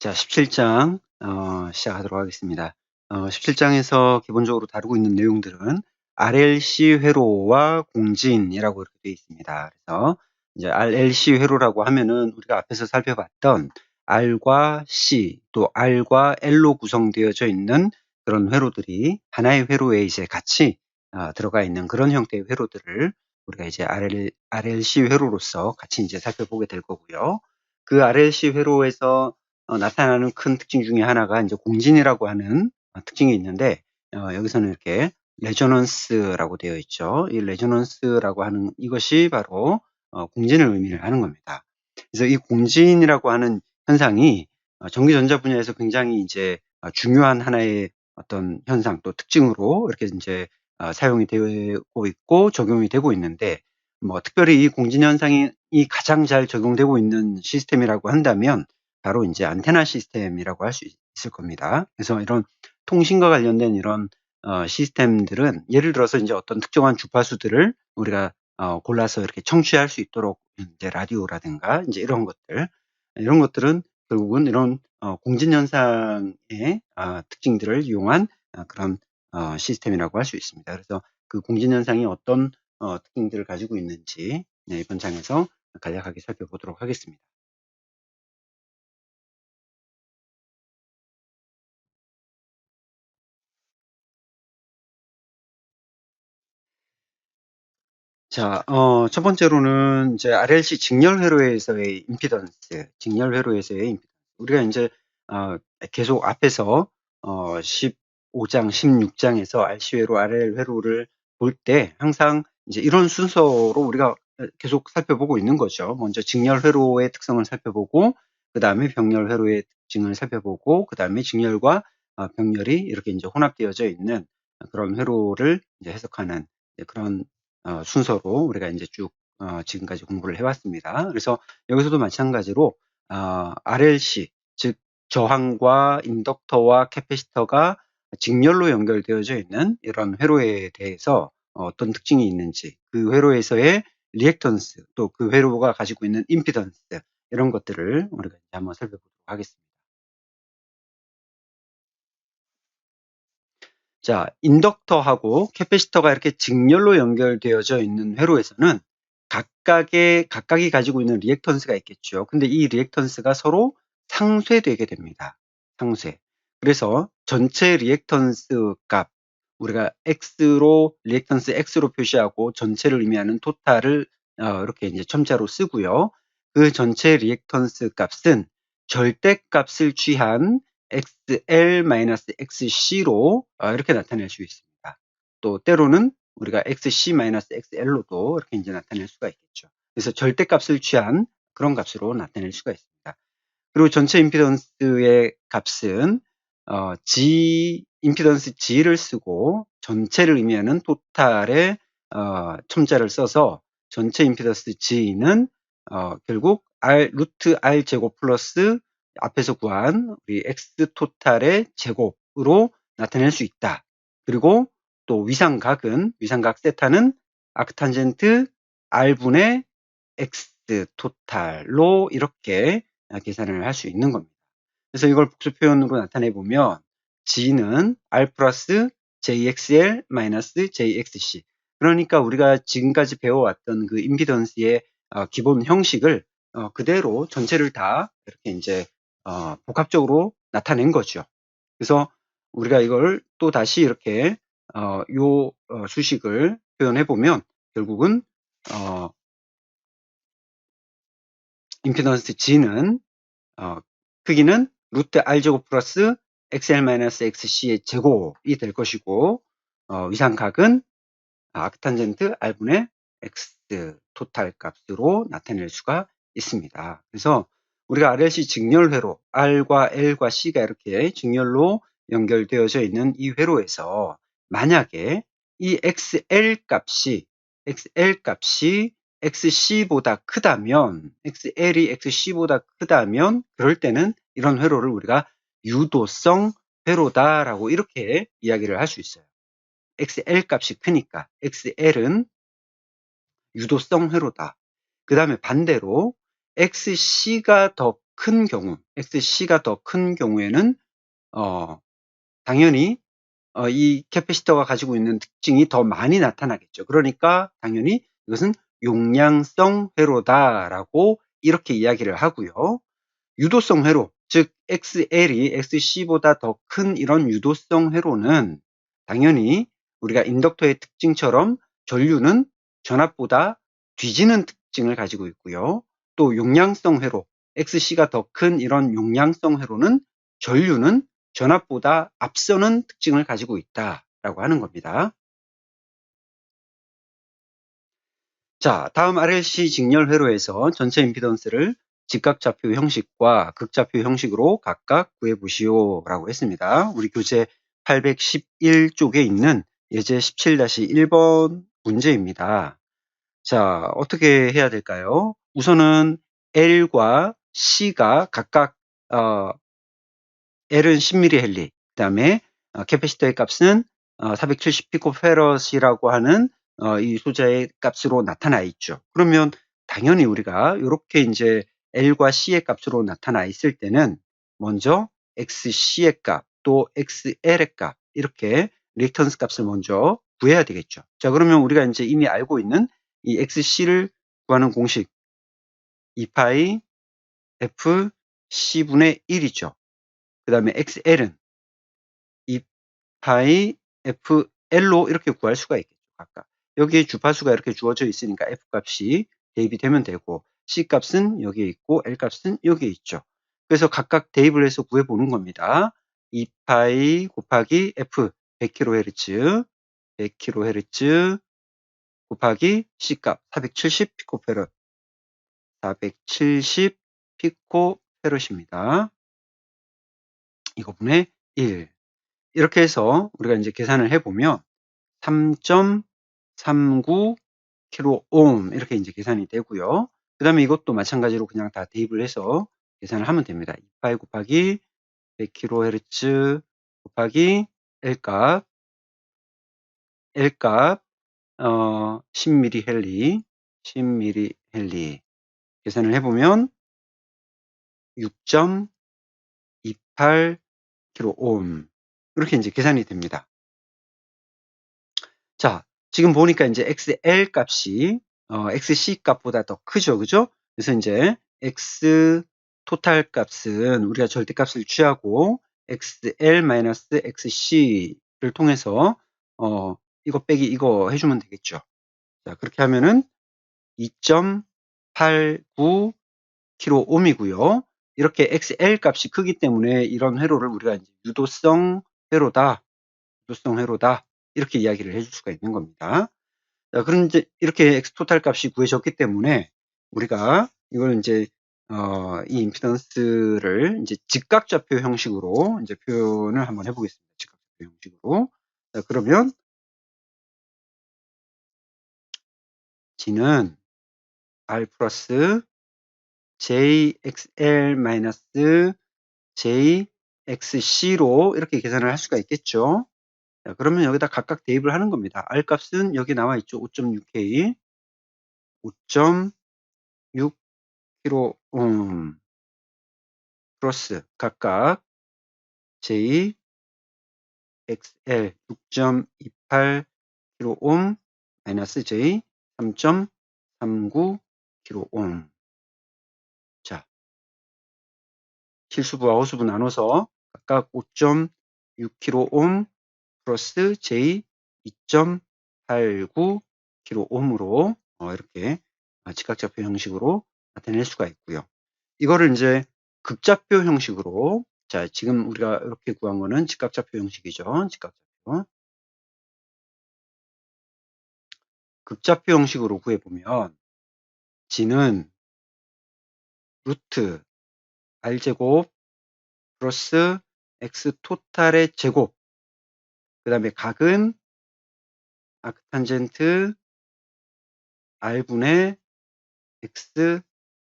자, 17장 시작하도록 하겠습니다. 17장에서 기본적으로 다루고 있는 내용들은 RLC 회로와 공진이라고 이렇게 되어 있습니다. 그래서 이제 RLC 회로라고 하면은 우리가 앞에서 살펴봤던 R과 C 또 R과 L로 구성되어져 있는 그런 회로들이 하나의 회로에 이제 같이 들어가 있는 그런 형태의 회로들을 우리가 이제 RLC 회로로서 같이 이제 살펴보게 될 거고요. 그 RLC 회로에서 나타나는 큰 특징 중에 하나가 이제 공진이라고 하는 특징이 있는데, 여기서는 이렇게 레조넌스라고 되어 있죠. 이 레조넌스라고 하는 이것이 바로 공진을 의미를 하는 겁니다. 그래서 이 공진이라고 하는 현상이 전기전자 분야에서 굉장히 이제 중요한 하나의 어떤 현상 또 특징으로 이렇게 이제 사용이 되고 있고 적용이 되고 있는데, 뭐 특별히 이 공진 현상이 가장 잘 적용되고 있는 시스템이라고 한다면 바로 이제 안테나 시스템이라고 할 수 있을 겁니다. 그래서 이런 통신과 관련된 이런 시스템들은 예를 들어서 이제 어떤 특정한 주파수들을 우리가 골라서 이렇게 청취할 수 있도록 이제 라디오라든가 이제 이런 것들은 결국은 이런 공진 현상의 특징들을 이용한 그런 시스템이라고 할 수 있습니다. 그래서 그 공진 현상이 어떤 특징들을 가지고 있는지 이번 장에서 간략하게 살펴보도록 하겠습니다. 자, 첫 번째로는 이제 RLC 직렬 회로에서의 임피던스, 직렬 회로에서의 임피던스. 우리가 이제 계속 앞에서 15장, 16장에서 RC 회로, RL 회로를 볼 때 항상 이제 이런 순서로 우리가 계속 살펴보고 있는 거죠. 먼저 직렬 회로의 특성을 살펴보고, 그 다음에 병렬 회로의 특징을 살펴보고, 그 다음에 직렬과 병렬이 이렇게 이제 혼합되어져 있는 그런 회로를 이제 해석하는 그런 순서로 우리가 이제 쭉 지금까지 공부를 해왔습니다. 그래서 여기서도 마찬가지로 RLC, 즉 저항과 인덕터와 캐패시터가 직렬로 연결되어져 있는 이런 회로에 대해서 어떤 특징이 있는지, 그 회로에서의 리액턴스, 또 그 회로가 가지고 있는 임피던스, 이런 것들을 우리가 이제 한번 살펴보도록 하겠습니다. 자, 인덕터하고 캐패시터가 이렇게 직렬로 연결되어져 있는 회로에서는 각각이 가지고 있는 리액턴스가 있겠죠. 근데 이 리액턴스가 서로 상쇄되게 됩니다. 상쇄. 그래서 전체 리액턴스 값, 우리가 리액턴스 X로 표시하고 전체를 의미하는 토탈을 이렇게 이제 첨자로 쓰고요. 그 전체 리액턴스 값은 절대값을 취한 XL-XC로 이렇게 나타낼 수 있습니다. 또 때로는 우리가 XC-XL로도 이렇게 이제 나타낼 수가 있겠죠. 그래서 절대값을 취한 그런 값으로 나타낼 수가 있습니다. 그리고 전체 임피던스의 값은 임피던스 G를 쓰고 전체를 의미하는 토탈의 첨자를 써서 전체 임피던스 G는 결국 루트 R 제곱 플러스 앞에서 구한 우리 X 토탈의 제곱으로 나타낼 수 있다. 그리고 또 위상각 세타는 아크탄젠트 R분의 X 토탈로 이렇게 계산을 할 수 있는 겁니다. 그래서 이걸 복수 표현으로 나타내 보면 G는 R 플러스 JXL 마이너스 JXC. 그러니까 우리가 지금까지 배워왔던 그 임피던스의 기본 형식을 그대로 전체를 다 이렇게 이제 복합적으로 나타낸 거죠. 그래서 우리가 이걸 또 다시 이렇게 요 수식을 표현해 보면 결국은 임피던스 G는 크기는 루트 R제곱 플러스 XL-XC의 제곱이 될 것이고 위상각은 아크탄젠트 R분의 X 토탈 값으로 나타낼 수가 있습니다. 그래서 우리가 RLC 직렬회로 R과 L과 C가 이렇게 직렬로 연결되어져 있는 이 회로에서 만약에 이 XL 값이 XC보다 크다면, XL이 XC보다 크다면 그럴 때는 이런 회로를 우리가 유도성 회로다라고 이렇게 이야기를 할 수 있어요. XL 값이 크니까 XL은 유도성 회로다. 그 다음에 반대로 XC가 더 큰 경우, XC가 더 큰 경우에는 당연히 이 캐패시터가 가지고 있는 특징이 더 많이 나타나겠죠. 그러니까 당연히 이것은 용량성 회로다라고 이렇게 이야기를 하고요. 유도성 회로, 즉 XL이 XC보다 더 큰 이런 유도성 회로는 당연히 우리가 인덕터의 특징처럼 전류는 전압보다 뒤지는 특징을 가지고 있고요. 또 용량성 회로, XC가 더 큰 이런 용량성 회로는 전류는 전압보다 앞서는 특징을 가지고 있다라고 하는 겁니다. 자, 다음 RLC 직렬 회로에서 전체 임피던스를 직각좌표 형식과 극좌표 형식으로 각각 구해보시오라고 했습니다. 우리 교재 811쪽에 있는 예제 17-1번 문제입니다. 자, 어떻게 해야 될까요? 우선은 L과 C가 각각 L은 10mH, 그 다음에 캐패시터의 값은 470 피코페럿이라고 하는 이 소자의 값으로 나타나 있죠. 그러면 당연히 우리가 이렇게 이제 L과 C의 값으로 나타나 있을 때는 먼저 XC의 값, 또 XL의 값, 이렇게 리액턴스 값을 먼저 구해야 되겠죠. 자, 그러면 우리가 이제 이미 알고 있는 이 XC를 구하는 공식 2파이 F C분의 1이죠. 그 다음에 XL은 2파이 FL로 이렇게 구할 수가 있겠죠. 각각. 여기에 주파수가 이렇게 주어져 있으니까 F 값이 대입이 되면 되고, C 값은 여기에 있고, L 값은 여기에 있죠. 그래서 각각 대입을 해서 구해보는 겁니다. 2파이 곱하기 F 100kHz, 100kHz 곱하기 C 값 470 피코페럿, 470 피코페럿입니다. 이거분의 1. 이렇게 해서 우리가 이제 계산을 해보면 3.39 킬로옴 이렇게 이제 계산이 되고요. 그 다음에 이것도 마찬가지로 그냥 다 대입을 해서 계산을 하면 됩니다. 2파이 곱하기 100kHz 곱하기 L값, L값 10mH, 10mH 계산을 해보면 6.28 킬로옴 이렇게 이제 계산이 됩니다. 자, 지금 보니까 이제 XL 값이 XC 값보다 더 크죠, 그죠? 그래서 이제 X 토탈 값은 우리가 절대값을 취하고 XL-XC를 통해서 이거 빼기 이거 해주면 되겠죠. 자, 그렇게 하면은 2.89 킬로옴이고요. 이렇게 XL 값이 크기 때문에 이런 회로를 우리가 이제 유도성 회로다, 이렇게 이야기를 해줄 수가 있는 겁니다. 자, 그럼 이제 이렇게 X 토탈 값이 구해졌기 때문에 우리가 이걸 이제 이 임피던스를 이제 직각좌표 형식으로 이제 표현을 한번 해보겠습니다. 직각좌표 형식으로. 자, 그러면 G는 R 플러스 JXL 마이너스 JXC로 이렇게 계산을 할 수가 있겠죠. 자, 그러면 여기다 각각 대입을 하는 겁니다. R 값은 여기 나와 있죠. 5.6K, 5.6 킬로옴 플러스 각각 J, XL 6.28 킬로옴 마이너스 J 3.39 킬로옴. 자, 실수부와 호수부 나눠서 각각 5.6 킬로옴 플러스 J 2.89 킬로옴으로 이렇게 직각좌표 형식으로 나타낼 수가 있고요. 이거를 이제 극좌표 형식으로, 자, 지금 우리가 이렇게 구한 거는 직각좌표 형식이죠. 직각좌표. 극좌표 형식으로 구해보면 G는 루트 R제곱 플러스 X 토탈의 제곱, 그 다음에 각은 아크탄젠트 R분의 X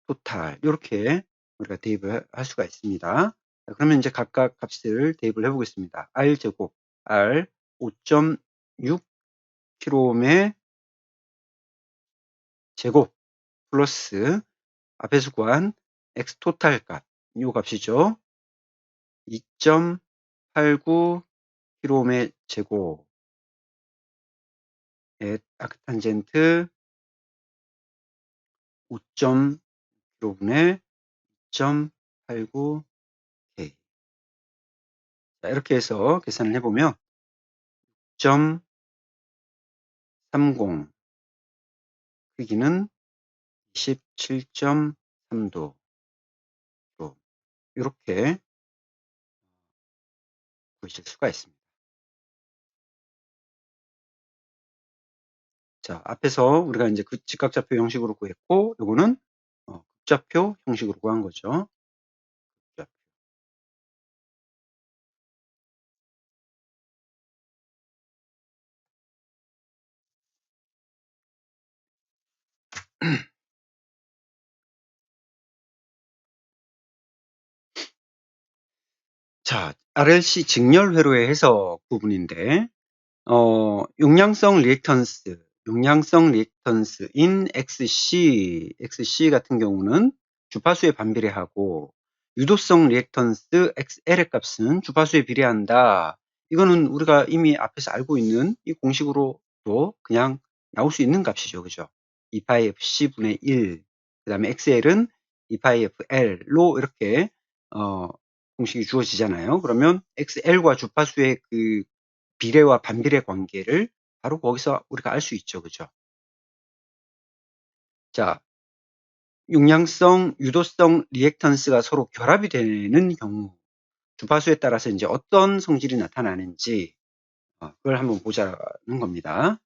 토탈, 이렇게 우리가 대입을 할 수가 있습니다. 자, 그러면 이제 각각 값을 대입을 해보겠습니다. R제곱, R 5.6 킬로옴의 제곱 플러스 앞에서 구한 X 토탈 값 요 값이죠. 2.89km의 제곱 아크탄젠트 5.km분의 2.89k. 자, 이렇게 해서 계산을 해보면 6.30 크기는 27.3도 이렇게 구하실 수가 있습니다. 자, 앞에서 우리가 이제 그 직각좌표 형식으로 구했고, 요거는 극좌표 형식으로 구한 거죠. 극좌표. 자, RLC 직렬 회로의 해석 부분인데, 용량성 리액턴스인 XC 같은 경우는 주파수에 반비례하고, 유도성 리액턴스 XL의 값은 주파수에 비례한다. 이거는 우리가 이미 앞에서 알고 있는 이 공식으로도 그냥 나올 수 있는 값이죠. 그죠? 2파이 FC분의 1, 그 다음에 XL은 2파이 FL로 이렇게, 공식이 주어지잖아요. 그러면 XL과 주파수의 그 비례와 반비례 관계를 바로 거기서 우리가 알 수 있죠. 그죠? 자, 용량성, 유도성, 리액턴스가 서로 결합이 되는 경우 주파수에 따라서 이제 어떤 성질이 나타나는지 그걸 한번 보자는 겁니다.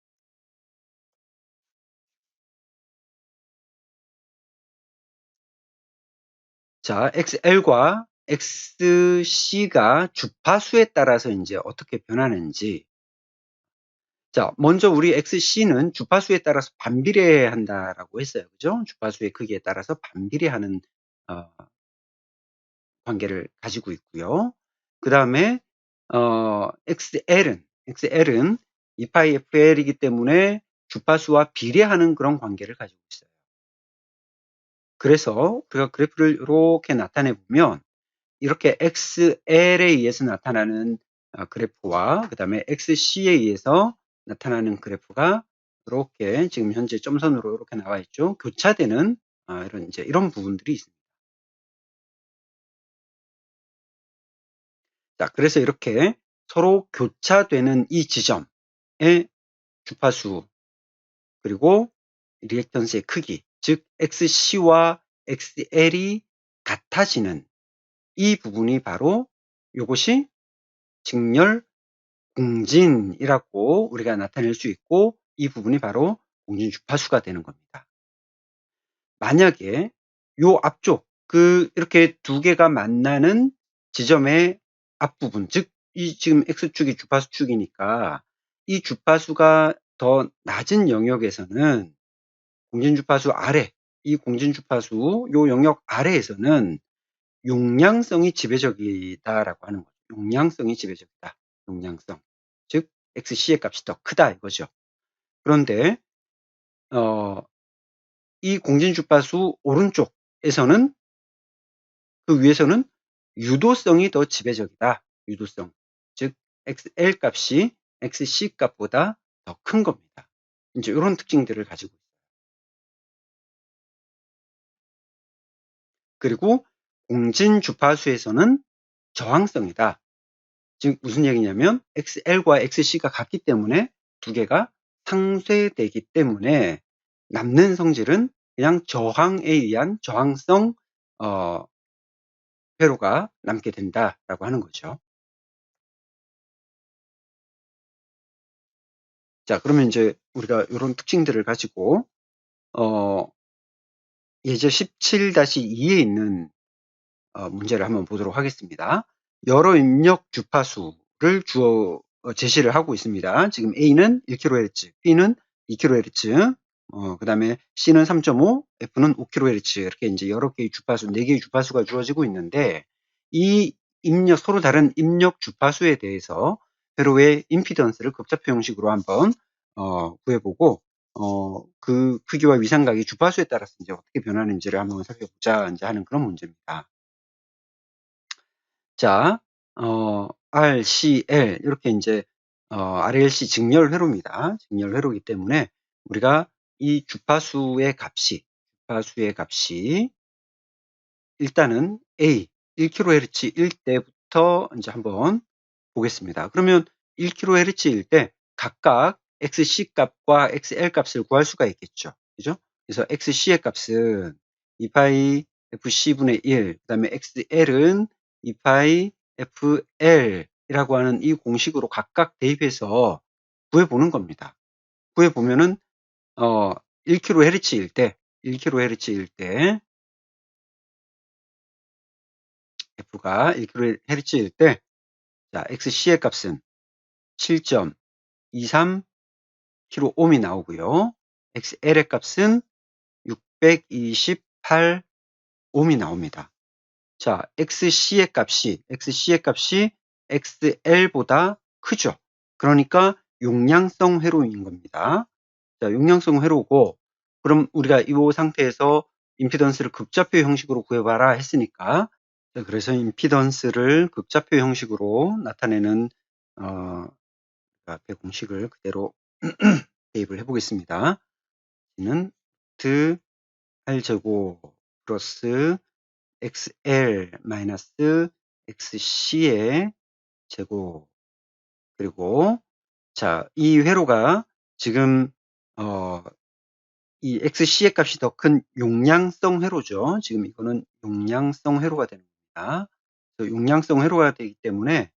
자, XL과 XC가 주파수에 따라서 이제 어떻게 변하는지. 자, 먼저 우리 XC는 주파수에 따라서 반비례한다라고 했어요. 그죠? 주파수의 크기에 따라서 반비례하는 관계를 가지고 있고요. 그 다음에 XL은 2파이 FL이기 때문에 주파수와 비례하는 그런 관계를 가지고 있어요. 그래서 우리가 그래프를 이렇게 나타내 보면 이렇게 XL에 의해서 나타나는 그래프와 그 다음에 XC에 의해서 나타나는 그래프가 이렇게 지금 현재 점선으로 이렇게 나와 있죠. 교차되는 이런 부분들이 있습니다. 자, 그래서 이렇게 서로 교차되는 이 지점의 주파수 그리고 리액턴스의 크기, 즉 XC와 XL이 같아지는 이 부분이 바로 이것이 직렬 공진이라고 우리가 나타낼 수 있고 이 부분이 바로 공진 주파수가 되는 겁니다. 만약에 요 앞쪽 이렇게 두 개가 만나는 지점의 앞부분, 즉 이 지금 X축이 주파수축이니까 이 주파수가 더 낮은 영역에서는 공진주파수 아래, 이 공진주파수 요 영역 아래에서는 용량성이 지배적이다라고 하는 거죠. 용량성이 지배적이다. 용량성. 즉 XC의 값이 더 크다 이거죠. 그런데 이 공진주파수 오른쪽에서는 그 위에서는 유도성이 더 지배적이다. 유도성. 즉 XL 값이 XC 값보다 더 큰 겁니다. 이제 이런 특징들을 가지고 있어요. 그리고 공진 주파수에서는 저항성이다. 즉 무슨 얘기냐면 XL과 XC가 같기 때문에 두 개가 상쇄되기 때문에 남는 성질은 그냥 저항에 의한 저항성 회로가 남게 된다라고 하는 거죠. 자, 그러면 이제 우리가 이런 특징들을 가지고 예제 17-2에 있는 문제를 한번 보도록 하겠습니다. 여러 입력 주파수를 제시를 하고 있습니다. 지금 A는 1kHz, B는 2kHz, 그 다음에 C는 3.5, F는 5kHz 이렇게 이제 여러 개의 주파수, 4개의 주파수가 주어지고 있는데 이 서로 다른 입력 주파수에 대해서 회로의 임피던스를 극좌표 형식으로 한번 구해보고 그 크기와 위상각이 주파수에 따라서 이제 어떻게 변하는지를 한번 살펴보자 이제 하는 그런 문제입니다. 자, RCL 이렇게 이제 RLC 직렬 회로입니다. 직렬 회로이기 때문에 우리가 이 주파수의 값이 일단은 A 1kHz일 때부터 이제 한번 보겠습니다. 그러면 1kHz일 때 각각 XC 값과 XL 값을 구할 수가 있겠죠. 그죠? 그래서 XC의 값은 2파이 FC분의 1, 그 다음에 XL은 2파이 FL이라고 하는 이 공식으로 각각 대입해서 구해보는 겁니다. 구해보면은, 1kHz일 때, F가 1kHz일 때, 자, XC의 값은 7.23kΩ이 나오고요. XL의 값은 628옴이 나옵니다. 자, XC의 값이 XL보다 크죠. 그러니까 용량성 회로인 겁니다. 자, 용량성 회로고, 그럼 우리가 이 상태에서 임피던스를 극좌표 형식으로 구해봐라 했으니까, 자, 그래서 임피던스를 극좌표 형식으로 나타내는 앞에 공식을 그대로 대입을 해보겠습니다. 는 R제곱 플러스 XL 마이너스 XC의 제곱. 그리고 자, 이 회로가 지금 이 XC의 값이 더 큰 용량성 회로죠. 지금 이거는 용량성 회로가 되는 겁니다. 용량성 회로가 되기 때문에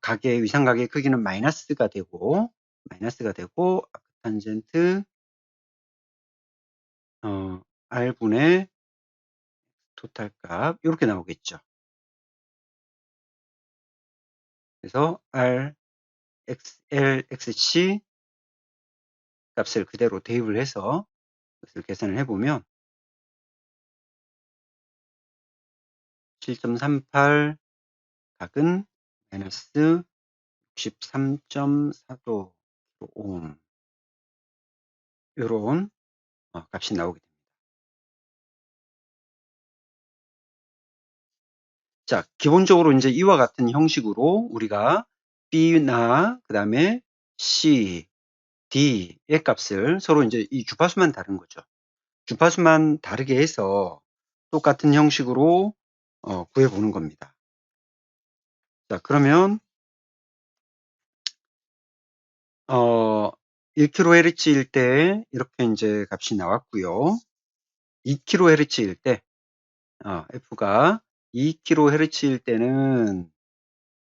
각의 위상각의 크기는 마이너스가 되고 아크탄젠트 R분의 토탈 값 이렇게 나오겠죠. 그래서 R, XL, XC 값을 그대로 대입을 해서 그것을 계산을 해보면 7.38 각은 마이너스 63.4도 오hm 이런 값이 나오게 됩니다. 자, 기본적으로 이제 이와 같은 형식으로 우리가 B나 그 다음에 C, D의 값을 서로 이제 이 주파수만 다른 거죠. 주파수만 다르게 해서 똑같은 형식으로 구해보는 겁니다. 자, 그러면 1kHz일 때 이렇게 이제 값이 나왔고요. 2kHz일 때 F가 2kHz일 때는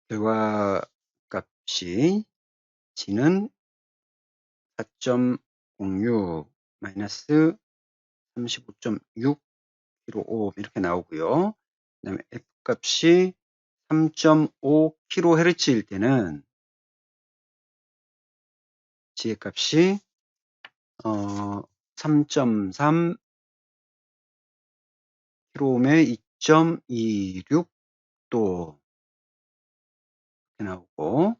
결과 값이 G는 4.06 마이너스 35.6kΩ 이렇게 나오고요. 그 다음에 F 값이 3.5kHz일 때는 G의 값이 3.3 kΩ에 2.26도 이렇게 나오고,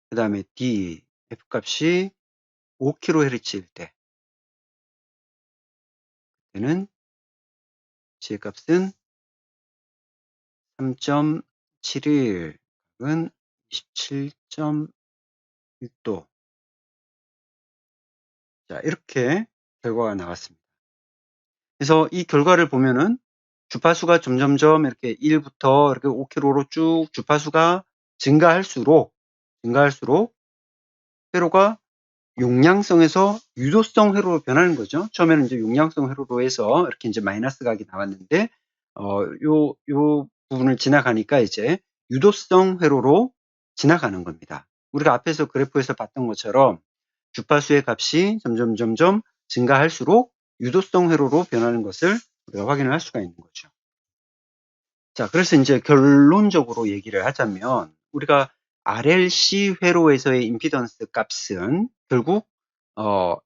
그 다음에 D, F 값이 5kHz일 때는 G의 값은 3.71, 은 27.6도. 자, 이렇게 결과가 나왔습니다. 그래서 이 결과를 보면은 주파수가 점점점 이렇게 1부터 이렇게 5km로 쭉 주파수가 증가할수록 회로가 용량성에서 유도성 회로로 변하는 거죠. 처음에는 이제 용량성 회로로 해서 이렇게 이제 마이너스 각이 나왔는데, 요 부분을 지나가니까 이제 유도성 회로로 지나가는 겁니다. 우리가 앞에서 그래프에서 봤던 것처럼 주파수의 값이 점점 증가할수록 유도성 회로로 변하는 것을 우리가 확인을 할 수가 있는 거죠. 자, 그래서 이제 결론적으로 얘기를 하자면 우리가 RLC 회로에서의 임피던스 값은 결국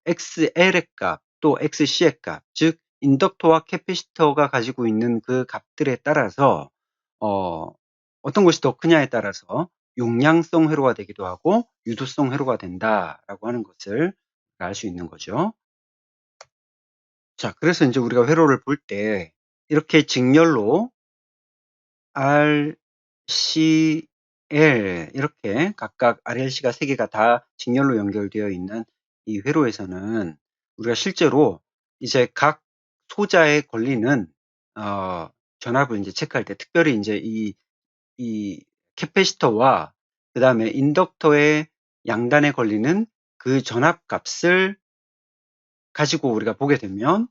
XL의 값, 또 XC의 값, 즉 인덕터와 캐패시터가 가지고 있는 그 값들에 따라서 어떤 것이 더 크냐에 따라서 용량성 회로가 되기도 하고 유도성 회로가 된다라고 하는 것을 알 수 있는 거죠. 자, 그래서 이제 우리가 회로를 볼 때 이렇게 직렬로 CL 이렇게 각각 RLC가 3개가 다 직렬로 연결되어 있는 이 회로에서는 우리가 실제로 이제 각 소자에 걸리는 전압을 이제 체크할 때 특별히 이제 이 캐패시터와 그 다음에 인덕터의 양단에 걸리는 그 전압 값을 가지고 우리가 보게 되면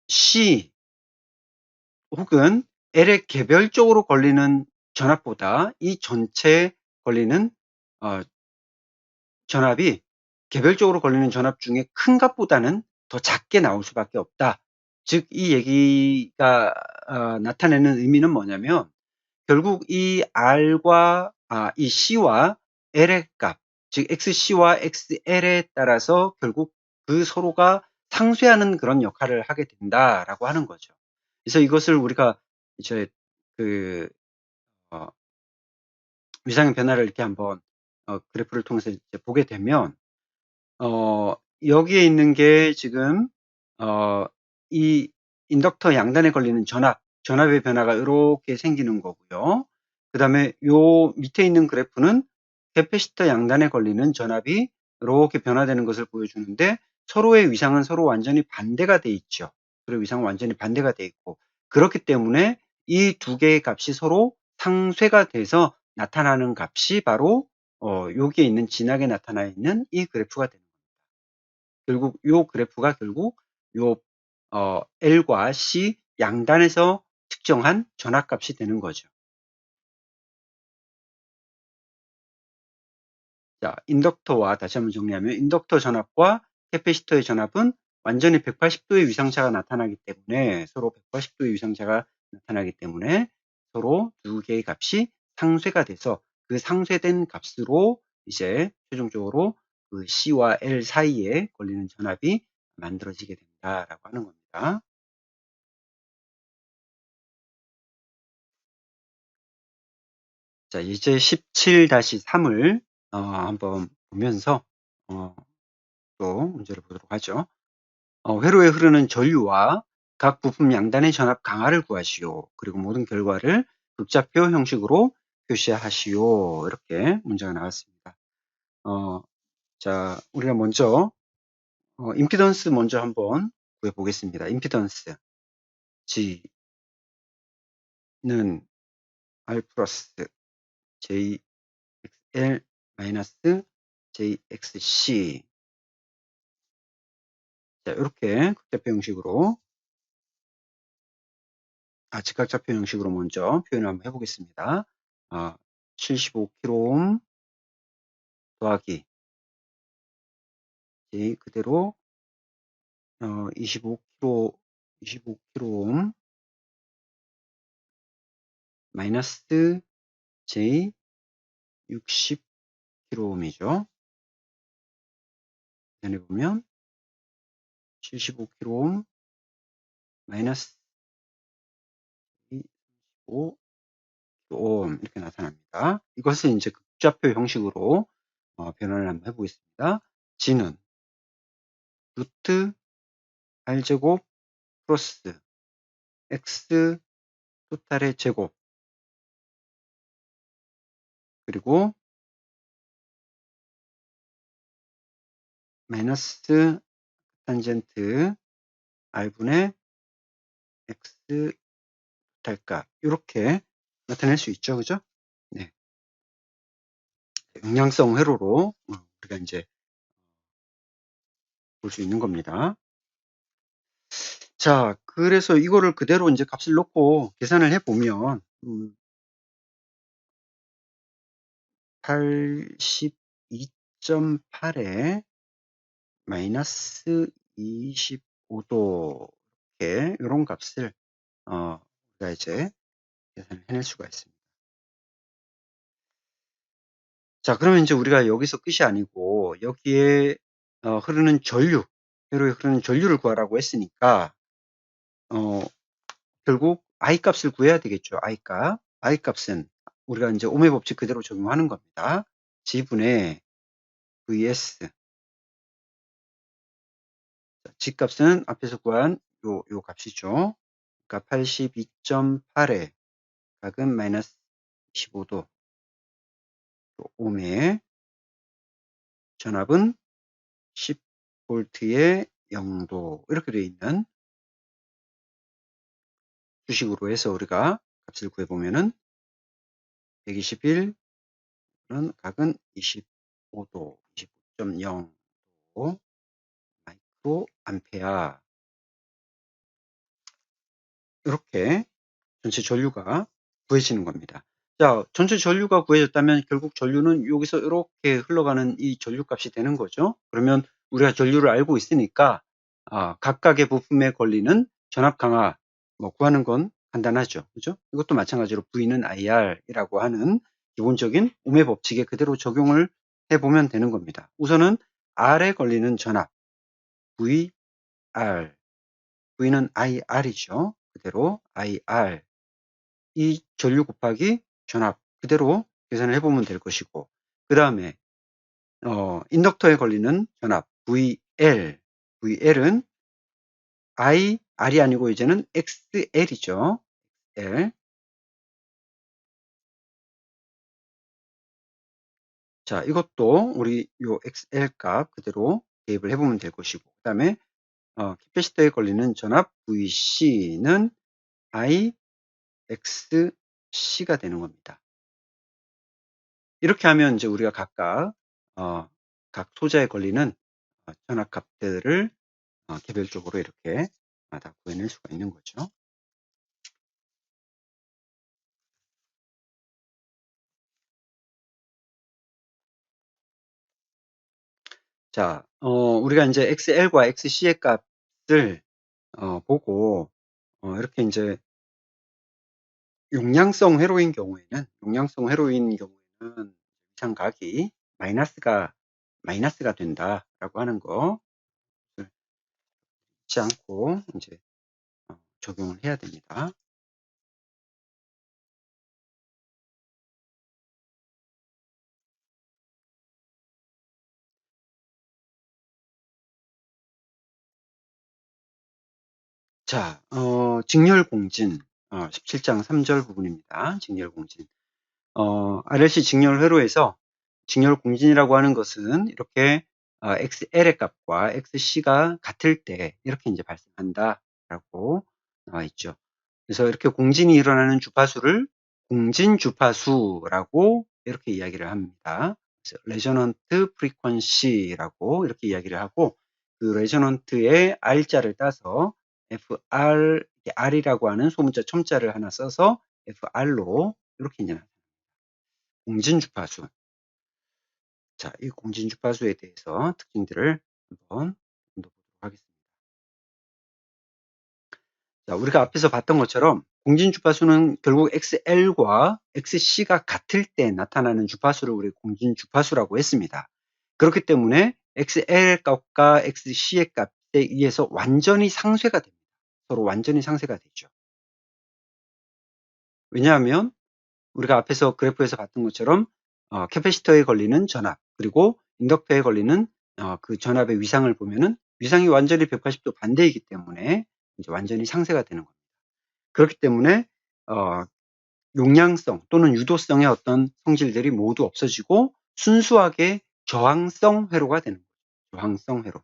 C 혹은 L에 개별적으로 걸리는 전압보다 이 전체에 걸리는 전압이 개별적으로 걸리는 전압 중에 큰 값보다는 더 작게 나올 수밖에 없다. 즉 이 얘기가 나타내는 의미는 뭐냐면 결국 이 R과 이 C와 L의 값, 즉 XC와 XL에 따라서 결국 그 서로가 상쇄하는 그런 역할을 하게 된다라고 하는 거죠. 그래서 이것을 우리가 이제 그 위상의 변화를 이렇게 한번 그래프를 통해서 이제 보게 되면 여기에 있는 게 지금 이 인덕터 양단에 걸리는 전압의 변화가 이렇게 생기는 거고요. 그 다음에 요 밑에 있는 그래프는 캐패시터 양단에 걸리는 전압이 이렇게 변화되는 것을 보여주는데 서로의 위상은 서로 완전히 반대가 돼 있죠. 서로의 위상은 완전히 반대가 돼 있고 그렇기 때문에 이 두 개의 값이 서로 상쇄가 돼서 나타나는 값이 바로 여기에 있는 진하게 나타나 있는 이 그래프가 됩니다. 결국 요 그래프가 결국 요 L과 C 양단에서 측정한 전압값이 되는 거죠. 자, 인덕터와 다시 한번 정리하면 인덕터 전압과 캐패시터의 전압은 완전히 180도의 위상차가 나타나기 때문에 서로 180도의 위상차가 나타나기 때문에 서로 두 개의 값이 상쇄가 돼서 그 상쇄된 값으로 이제 최종적으로 그 C와 L 사이에 걸리는 전압이 만들어지게 된다라고 하는 겁니다. 자, 이제 17-3을 한번 보면서 또 문제를 보도록 하죠. 회로에 흐르는 전류와 각 부품 양단의 전압 강하를 구하시오. 그리고 모든 결과를 극좌표 형식으로 표시하시오. 이렇게 문제가 나왔습니다. 자, 우리가 먼저 임피던스 먼저 한번 구해보겠습니다. 임피던스 G는 R 플러스 JXL 마이너스 JXC 자, 이렇게 극좌표 형식으로 직각좌표 형식으로 먼저 표현을 한번 해보겠습니다. 75kΩ 더하기 J 그대로 25kΩ 마이너스 J 60kΩ이죠. 계산해 보면 75kΩ 마이너스 5kΩ 이렇게 나타납니다. 이것을 이제 극좌표 형식으로 변환을 한번 해보겠습니다. G는 루트 R제곱 플러스 X 토탈의 제곱 그리고 마이너스 탄젠트 R분의 X 토탈값 이렇게 나타낼 수 있죠. 그죠? 네. 영향성 회로로 우리가 이제 볼 수 있는 겁니다. 자, 그래서 이거를 그대로 이제 값을 놓고 계산을 해보면 82.8에 마이너스 25도 이렇게 이런 값을 우리가 이제 계산을 해낼 수가 있습니다. 자, 그러면 이제 우리가 여기서 끝이 아니고 여기에 흐르는 전류, 회로에 흐르는 전류를 구하라고 했으니까 결국 I 값을 구해야 되겠죠. I 값. I 값은 우리가 이제 오음의 법칙 그대로 적용하는 겁니다. G분의 VS. G 값은 앞에서 구한 요 값이죠. 그러니까 82.8에 각은 마이너스 25도, 또 ohm의 전압은 10V에 0도 이렇게 되어 있는 수식으로 해서 우리가 값을 구해보면은 121은 각은 25도, 25.0도 마이크로 암페어 이렇게 전체 전류가 구해지는 겁니다. 자, 전체 전류가 구해졌다면 결국 전류는 여기서 이렇게 흘러가는 이 전류 값이 되는 거죠. 그러면 우리가 전류를 알고 있으니까 각각의 부품에 걸리는 전압 강하 구하는 건 간단하죠. 그죠? 이것도 마찬가지로 V는 IR이라고 하는 기본적인 ohm의 법칙에 그대로 적용을 해보면 되는 겁니다. 우선은 R에 걸리는 전압 VR, V는 IR이죠. 그대로 IR 이 전류 곱하기 전압 그대로 계산을 해보면 될 것이고, 그 다음에 인덕터에 걸리는 전압 VL은 R이 아니고 이제는 XL이죠. L. 자, 이것도 우리 요 XL 값 그대로 대입을 해보면 될 것이고, 그 다음에 캐패시터에 걸리는 전압 VC는 IXC가 되는 겁니다. 이렇게 하면 이제 우리가 각각 각 소자에 걸리는 전압 값들을 개별적으로 이렇게 다 구해낼 수가 있는 거죠. 자, 우리가 이제 XL과 XC의 값을 보고 이렇게 이제 용량성 회로인 경우에는 위상각이 마이너스가 된다라고 하는 거 잊지 않고 이제 적용을 해야 됩니다. 자, 직렬공진 17장 3절 부분입니다. 직렬공진. RLC 직렬 회로에서 직렬 공진이라고 하는 것은 이렇게 XL의 값과 XC가 같을 때 이렇게 이제 발생한다라고 나와 있죠. 그래서 이렇게 공진이 일어나는 주파수를 공진 주파수라고 이렇게 이야기를 합니다. 그래서 레저넌트 프리퀀시라고 이렇게 이야기를 하고, 그 레저넌트의 R자를 따서 FR, R이라고 하는 소문자 첨자를 하나 써서 FR로 이렇게 이제 공진 주파수. 자, 이 공진 주파수에 대해서 특징들을 한번 보도록 하겠습니다. 자, 우리가 앞에서 봤던 것처럼 공진 주파수는 결국 XL과 XC가 같을 때 나타나는 주파수를 우리 공진 주파수라고 했습니다. 그렇기 때문에 XL 값과 XC의 값에 의해서 완전히 상쇄가 됩니다. 서로 완전히 상쇄가 되죠. 왜냐하면 우리가 앞에서 그래프에서 봤던 것처럼 캐패시터에 걸리는 전압 그리고 인덕터에 걸리는 그 전압의 위상을 보면은 위상이 완전히 180도 반대이기 때문에 이제 완전히 상쇄가 되는 겁니다. 그렇기 때문에 용량성 또는 유도성의 어떤 성질들이 모두 없어지고 순수하게 저항성 회로가 되는 거죠. 저항성 회로.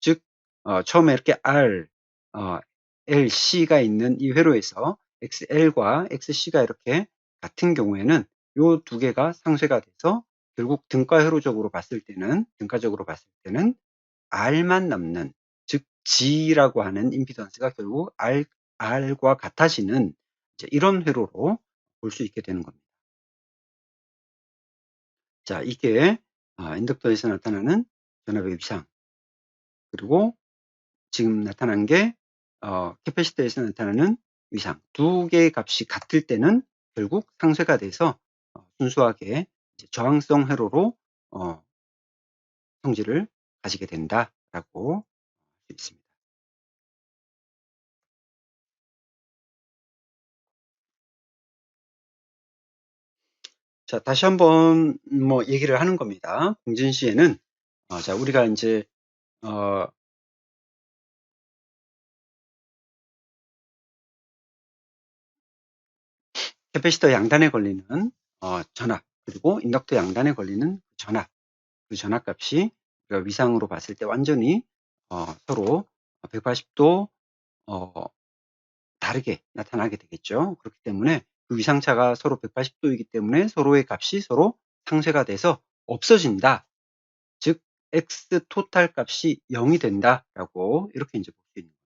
즉 처음에 이렇게 LC가 있는 이 회로에서 XL과 XC가 이렇게 같은 경우에는 이 두 개가 상쇄가 돼서 결국 등가적으로 봤을 때는 R만 남는, 즉 G라고 하는 임피던스가 결국 R과 같아지는 이런 회로로 볼 수 있게 되는 겁니다. 자, 이게 인덕터에서 나타나는 전압의 위상, 그리고 지금 나타난 게 캐패시터에서 나타나는 위상, 두 개의 값이 같을 때는 결국 상쇄가 돼서 순수하게 저항성 회로로 성질을 가지게 된다라고 할 수 있습니다. 자, 다시 한번 얘기를 하는 겁니다. 공진 시에는 자, 우리가 이제 캐패시터 양단에 걸리는 전압, 그리고 인덕터 양단에 걸리는 전압, 그 전압값이 우리가 위상으로 봤을 때 완전히 서로 180도 다르게 나타나게 되겠죠. 그렇기 때문에 그 위상차가 서로 180도이기 때문에 서로의 값이 서로 상쇄가 돼서 없어진다. 즉 x 토탈 값이 0이 된다라고 이렇게 이제 볼 수 있는 겁니다.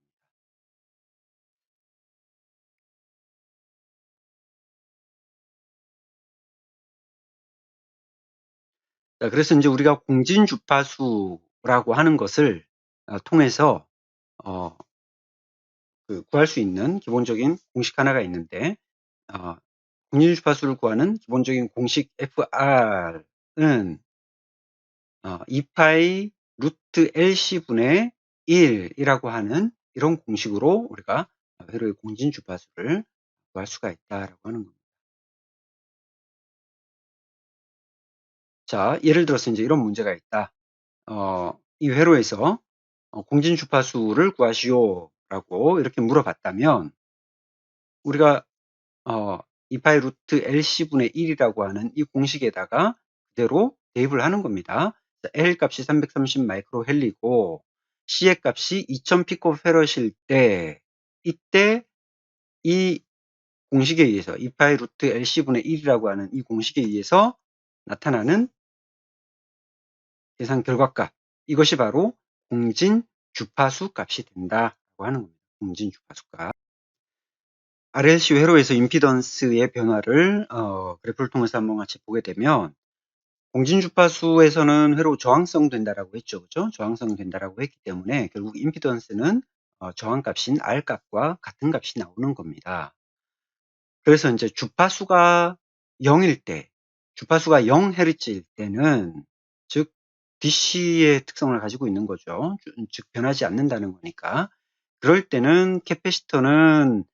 자, 그래서 이제 우리가 공진 주파수라고 하는 것을 통해서 구할 수 있는 기본적인 공식 하나가 있는데 공진 주파수를 구하는 기본적인 공식 FR은 2파이 루트 LC분의 1이라고 하는 이런 공식으로 우리가 회로의 공진 주파수를 구할 수가 있다라고 하는 겁니다. 자, 예를 들어서 이제 이런 문제가 있다. 이 회로에서 공진 주파수를 구하시오라고 이렇게 물어봤다면 우리가 2파이 루트 LC분의 1이라고 하는 이 공식에다가 그대로 대입을 하는 겁니다. L 값이 330 마이크로헬리고 C의 값이 2000 피코페럿일 때 이때 이 공식에 의해서 2파이 루트 LC분의 1이라고 하는 이 공식에 의해서 나타나는 계산 결과값, 이것이 바로 공진 주파수 값이 된다고 하는 겁니다. 공진 주파수 값. RLC 회로에서 임피던스의 변화를 그래프를 통해서 한번 같이 보게 되면 공진 주파수에서는 회로 저항성 된다라고 했죠. 그죠? 저항성 된다라고 했기 때문에 결국 임피던스는 저항값인 R 값과 같은 값이 나오는 겁니다. 그래서 이제 주파수가 0일 때, 주파수가 0Hz일 때는 즉 DC의 특성을 가지고 있는 거죠. 즉 변하지 않는다는 거니까. 그럴 때는 캐패시터는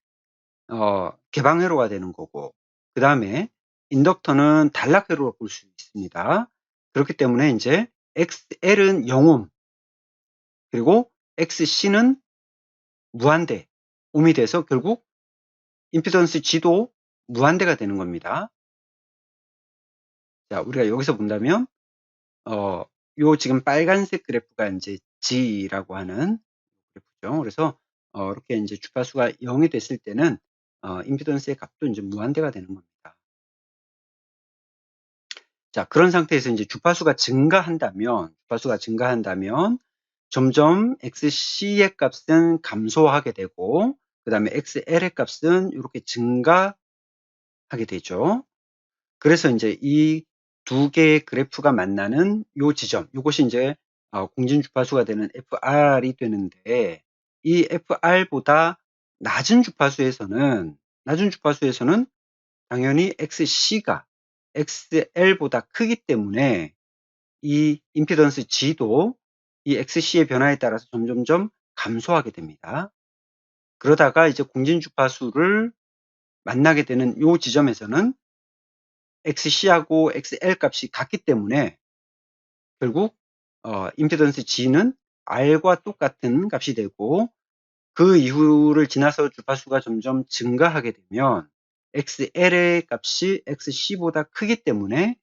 개방 회로가 되는 거고, 그 다음에 인덕터는 단락 회로로 볼 수 있습니다. 그렇기 때문에 이제 XL은 0옴, 그리고 XC는 무한대, 옴이 돼서 결국 임피던스 G도 무한대가 되는 겁니다. 자, 우리가 여기서 본다면, 요 지금 빨간색 그래프가 이제 G라고 하는 그래프죠. 그래서, 이렇게 이제 주파수가 0이 됐을 때는, 임피던스의 값도 이제 무한대가 되는 겁니다. 자, 그런 상태에서 이제 주파수가 증가한다면 점점 XC의 값은 감소하게 되고, 그 다음에 XL의 값은 이렇게 증가하게 되죠. 그래서 이제 이 두 개의 그래프가 만나는 요 지점, 요것이 이제 공진 주파수가 되는 FR이 되는데, 이 FR보다 낮은 주파수에서는 당연히 XC가 XL보다 크기 때문에 이 임피던스 G도 이 XC의 변화에 따라서 점점점 감소하게 됩니다. 그러다가 이제 공진 주파수를 만나게 되는 요 지점에서는 XC하고 XL 값이 같기 때문에 결국 임피던스 G는 R과 똑같은 값이 되고, 그 이후를 지나서 주파수가 점점 증가하게 되면 XL의 값이 XC보다 크기 때문에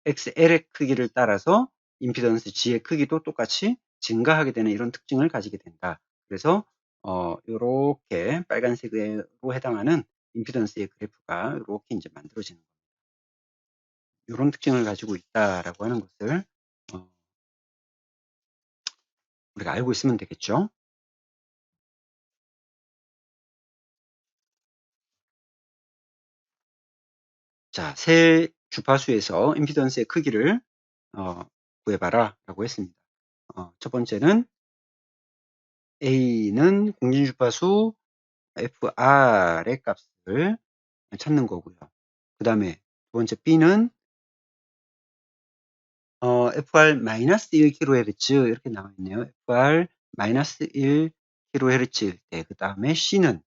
XL의 크기를 따라서 임피던스 G의 크기도 똑같이 증가하게 되는 이런 특징을 가지게 된다. 그래서 요렇게 빨간색으로 해당하는 임피던스의 그래프가 이렇게 이제 만들어지는 겁니다. 이런 특징을 가지고 있다라고 하는 것을 우리가 알고 있으면 되겠죠. 자, 세 주파수에서 임피던스의 크기를 구해봐라 라고 했습니다. 첫 번째는 A는 공진주파수 FR의 값을 찾는 거고요. 그 다음에 두 번째 B는 FR-1kHz 이렇게 나와 있네요. FR-1kHz일 때, 그 다음에 C는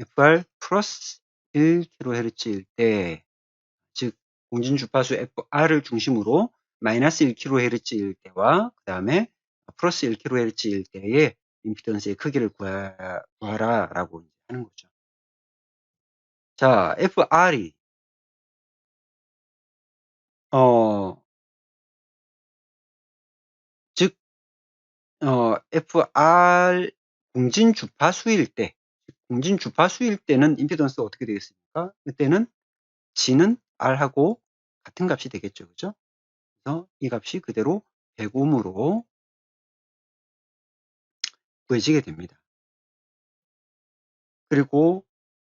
FR 플러스 1kHz일 때, 즉 공진 주파수 FR을 중심으로 마이너스 1kHz일 때와 그 다음에 플러스 1kHz일 때의 임피던스의 크기를 구하라라고 하는 거죠. 자, FR이 즉 FR 공진 주파수일 때, 공진 주파수일 때는 임피던스가 어떻게 되겠습니까? 그때는 G는 R하고 같은 값이 되겠죠. 그죠? 그래서 이 값이 그대로 100ohm으로 구해지게 됩니다. 그리고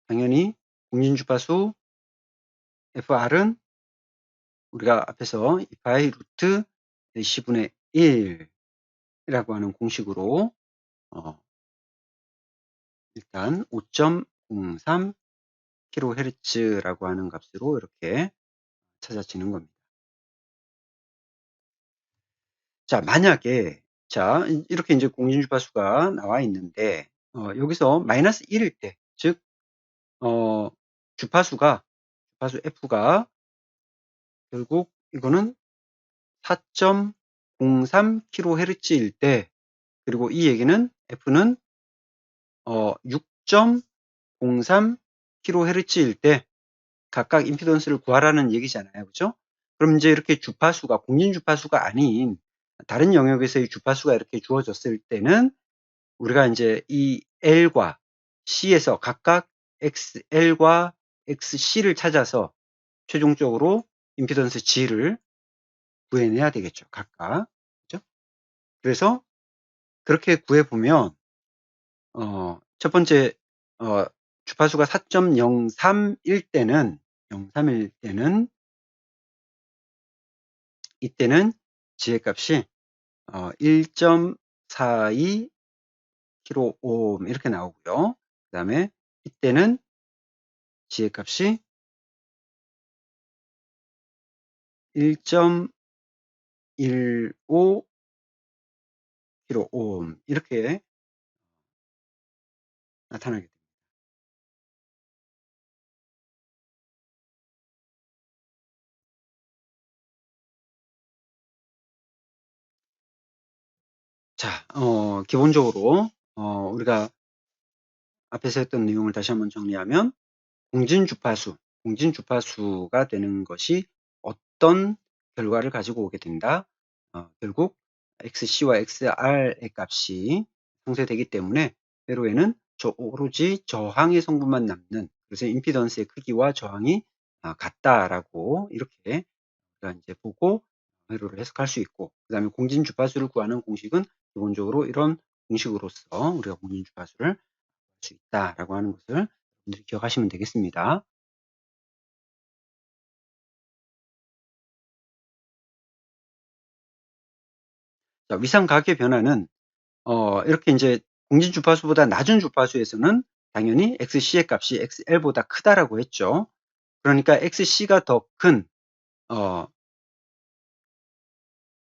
당연히 공진 주파수 FR은 우리가 앞에서 2파이 루트 C분의 1이라고 하는 공식으로 일단 5.03 kHz라고 하는 값으로 이렇게 찾아지는 겁니다. 자, 만약에 자, 이렇게 이제 공진 주파수가 나와 있는데 여기서 마이너스 1일 때, 즉 주파수 F가 결국 이거는 4.03 kHz일 때, 그리고 이 얘기는 F는 6.03 kHz일 때 각각 임피던스를 구하라는 얘기잖아요. 그죠? 그럼 이제 이렇게 주파수가 공진 주파수가 아닌 다른 영역에서의 주파수가 이렇게 주어졌을 때는 우리가 이제 이 L과 C에서 각각 XL과 XC를 찾아서 최종적으로 임피던스 G를 구해내야 되겠죠. 각각. 그죠? 그래서 그렇게 구해보면 첫 번째 주파수가 4.03일 때는 이때는 G의 값이 1.42 kΩ 이렇게 나오고요. 그 다음에 이때는 G의 값이 1.15 kΩ 이렇게 나타나게 됩니다. 자, 기본적으로 우리가 앞에서 했던 내용을 다시 한번 정리하면 공진 주파수가 되는 것이 어떤 결과를 가지고 오게 된다. 결국 XC와 XR의 값이 상쇄되기 때문에 회로에는 오로지 저항의 성분만 남는, 그래서 임피던스의 크기와 저항이 같다라고 이렇게 우리가 이제 보고 회로를 해석할 수 있고, 그 다음에 공진 주파수를 구하는 공식은 기본적으로 이런 공식으로서 우리가 공진 주파수를 할 수 있다라고 하는 것을 여러분들이 기억하시면 되겠습니다. 자, 위상각의 변화는 이렇게 이제 공진 주파수보다 낮은 주파수에서는 당연히 XC의 값이 XL보다 크다라고 했죠. 그러니까 XC가 더 큰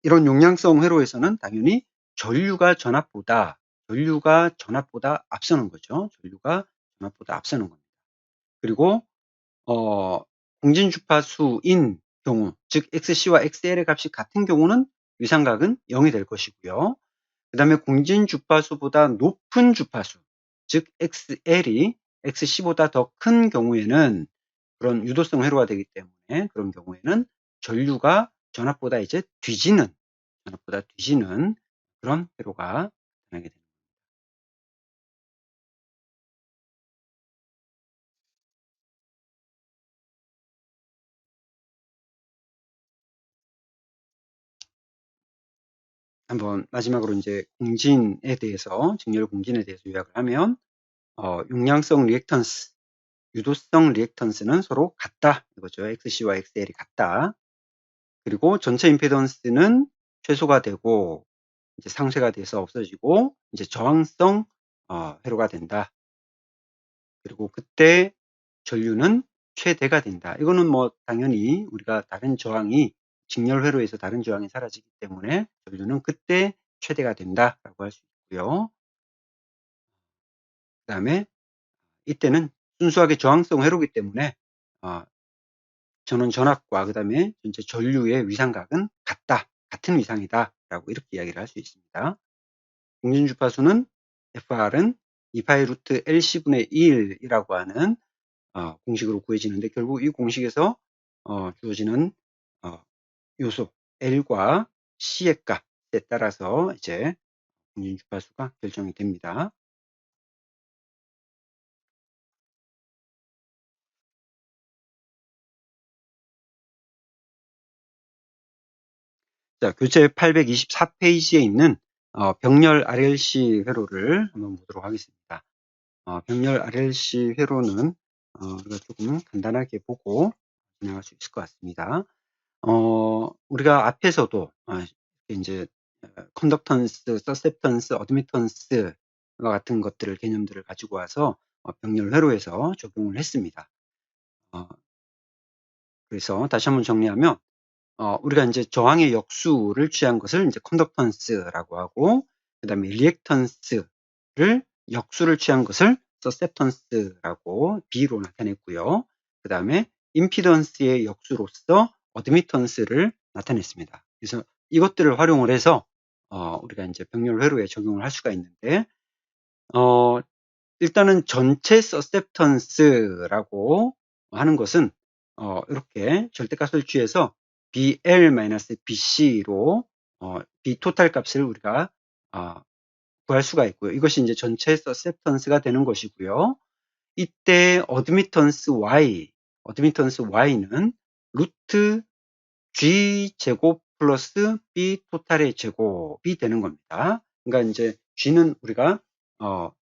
이런 용량성 회로에서는 당연히 전류가 전압보다 앞서는 거죠. 전류가 전압보다 앞서는 겁니다. 그리고 공진 주파수인 경우, 즉 XC와 XL의 값이 같은 경우는 위상각은 0이 될 것이고요. 그 다음에 공진 주파수보다 높은 주파수, 즉 XL이 XC보다 더 큰 경우에는 그런 유도성 회로가 되기 때문에 그런 경우에는 전류가 전압보다 뒤지는 그런 회로가 나타나게 됩니다. 한번 마지막으로 이제 공진에 대해서, 직렬 공진에 대해서 요약을 하면 용량성 리액턴스, 유도성 리액턴스는 서로 같다 이거죠. XC와 XL이 같다. 그리고 전체 임피던스는 최소가 되고 이제 상쇄가 돼서 없어지고 이제 저항성 회로가 된다. 그리고 그때 전류는 최대가 된다. 이거는 뭐 당연히 우리가 다른 저항이 직렬 회로에서 다른 저항이 사라지기 때문에 전류는 그때 최대가 된다라고 할 수 있고요. 그 다음에 이때는 순수하게 저항성 회로이기 때문에 전원 전압과 그 다음에 전체 전류의 위상각은 같은 위상이다라고 이렇게 이야기를 할 수 있습니다. 공진 주파수는 FR은 2파이 루트 LC분의 1이라고 하는 공식으로 구해지는데 결국 이 공식에서 주어지는 요소 L과 C의 값에 따라서 이제 공진 주파수가 결정이 됩니다. 자, 교재 824페이지에 있는 병렬 RLC 회로를 한번 보도록 하겠습니다. 병렬 RLC 회로는 우리가 조금 간단하게 보고 진행할 수 있을 것 같습니다. 우리가 앞에서도 이제 컨덕턴스, 서셉턴스, 어드미턴스와 같은 것들을 개념들을 가지고 와서 병렬 회로에서 적용을 했습니다. 그래서 다시 한번 정리하면 우리가 이제 저항의 역수를 취한 것을 이제 컨덕턴스라고 하고, 그 다음에 리액턴스를 역수를 취한 것을 서셉턴스라고 B로 나타냈고요. 그 다음에 임피던스의 역수로서 어드미턴스를 나타냈습니다. 그래서 이것들을 활용을 해서 우리가 이제 병렬 회로에 적용을 할 수가 있는데, 일단은 전체 서셉턴스라고 하는 것은 이렇게 절대값을 취해서 BL-BC로 B 토탈 값을 우리가 구할 수가 있고요. 이것이 이제 전체 서셉턴스가 되는 것이고요. 이때 어드미턴스 Y는 루트 G 제곱 플러스 B 토탈의 제곱이 되는 겁니다. 그러니까 이제 G는 우리가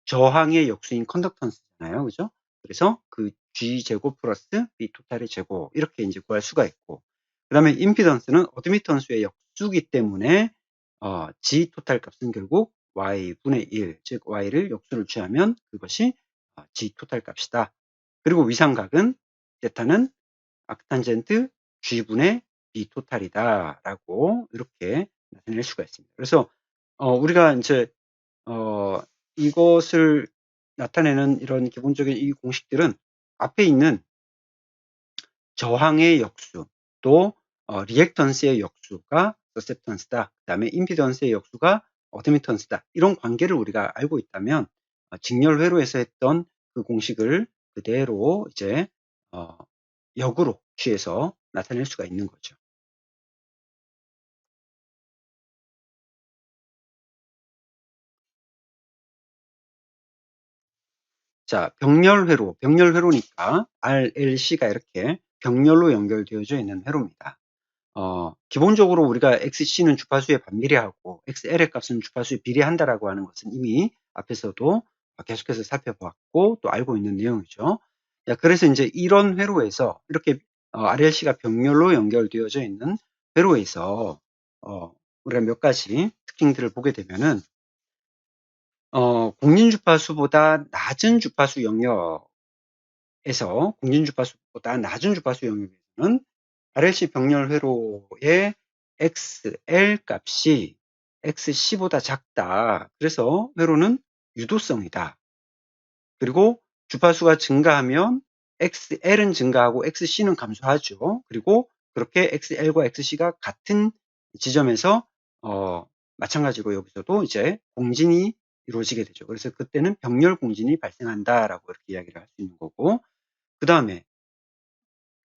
저항의 역수인 컨덕턴스잖아요. 그죠? 그래서 그 G 제곱 플러스 B 토탈의 제곱 이렇게 이제 구할 수가 있고, 그 다음에 임피던스는 어드미턴스의 역수기 때문에 G 토탈 값은 결국 Y분의 1, 즉 Y를 역수를 취하면 그것이 G 토탈 값이다. 그리고 위상각은 세타는 아크탄젠트 G분의 B 토탈이다 라고 이렇게 나타낼 수가 있습니다. 그래서 우리가 이제 이것을 나타내는 이런 기본적인 이 공식들은 앞에 있는 저항의 역수, 또 리액턴스의 역수가 서셉턴스다. 그 다음에 임피던스의 역수가 어드미턴스다. 이런 관계를 우리가 알고 있다면 직렬 회로에서 했던 그 공식을 그대로 이제 역으로 취해서 나타낼 수가 있는 거죠. 자, 병렬회로니까 RLC가 이렇게 병렬로 연결되어져 있는 회로입니다. 기본적으로 우리가 XC는 주파수에 반비례하고 XL의 값은 주파수에 비례한다라고 하는 것은 이미 앞에서도 계속해서 살펴봤고 또 알고 있는 내용이죠. 자, 그래서 이제 이런 회로에서 이렇게 RLC가 병렬로 연결되어져 있는 회로에서 우리가 몇 가지 특징들을 보게 되면은 공진주파수보다 낮은 주파수 영역에서 공진주파수보다 낮은 주파수 영역에서는 RLC 병렬 회로의 XL 값이 XC보다 작다. 그래서 회로는 유도성이다. 그리고 주파수가 증가하면 XL은 증가하고 XC는 감소하죠. 그리고 그렇게 XL과 XC가 같은 지점에서 마찬가지로 여기서도 이제 공진이 이루어지게 되죠. 그래서 그때는 병렬 공진이 발생한다라고 이렇게 이야기를 할 수 있는 거고, 그 다음에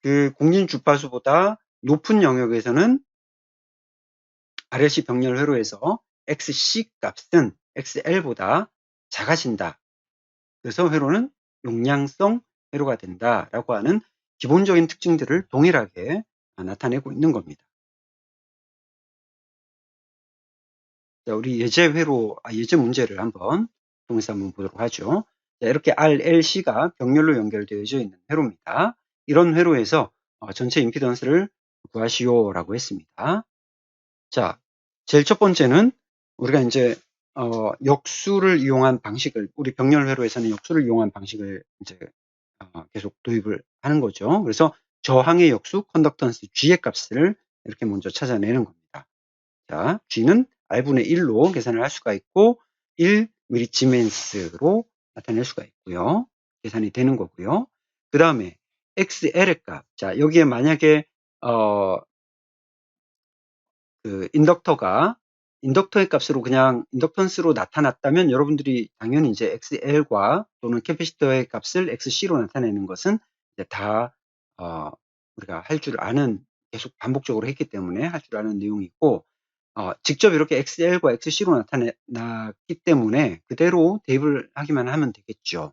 그 공진 주파수보다 높은 영역에서는 RLC 병렬 회로에서 XC 값은 XL보다 작아진다. 그래서 회로는 용량성 회로가 된다라고 하는 기본적인 특징들을 동일하게 나타내고 있는 겁니다. 자, 우리 예제 문제를 한번 통해서 한번 보도록 하죠. 자, 이렇게 RLC가 병렬로 연결되어져 있는 회로입니다. 이런 회로에서 전체 임피던스를 구하시오라고 했습니다. 자, 제일 첫 번째는 우리가 이제 역수를 이용한 방식을, 우리 병렬 회로에서는 역수를 이용한 방식을 이제 계속 도입을 하는 거죠. 그래서 저항의 역수 컨덕턴스 G의 값을 이렇게 먼저 찾아내는 겁니다. 자, G는 R분의 1로 계산을 할 수가 있고 1mS로 나타낼 수가 있고요. 계산이 되는 거고요. 그 다음에 XL의 값. 자, 여기에 만약에 그 인덕터가 인덕터의 값으로 그냥 인덕턴스로 나타났다면 여러분들이 당연히 이제 XL과 또는 캐패시터의 값을 XC로 나타내는 것은 이제 다 우리가 할 줄 아는, 계속 반복적으로 했기 때문에 할 줄 아는 내용이고, 직접 이렇게 XL과 XC로 나타났기 때문에 그대로 대입을 하기만 하면 되겠죠.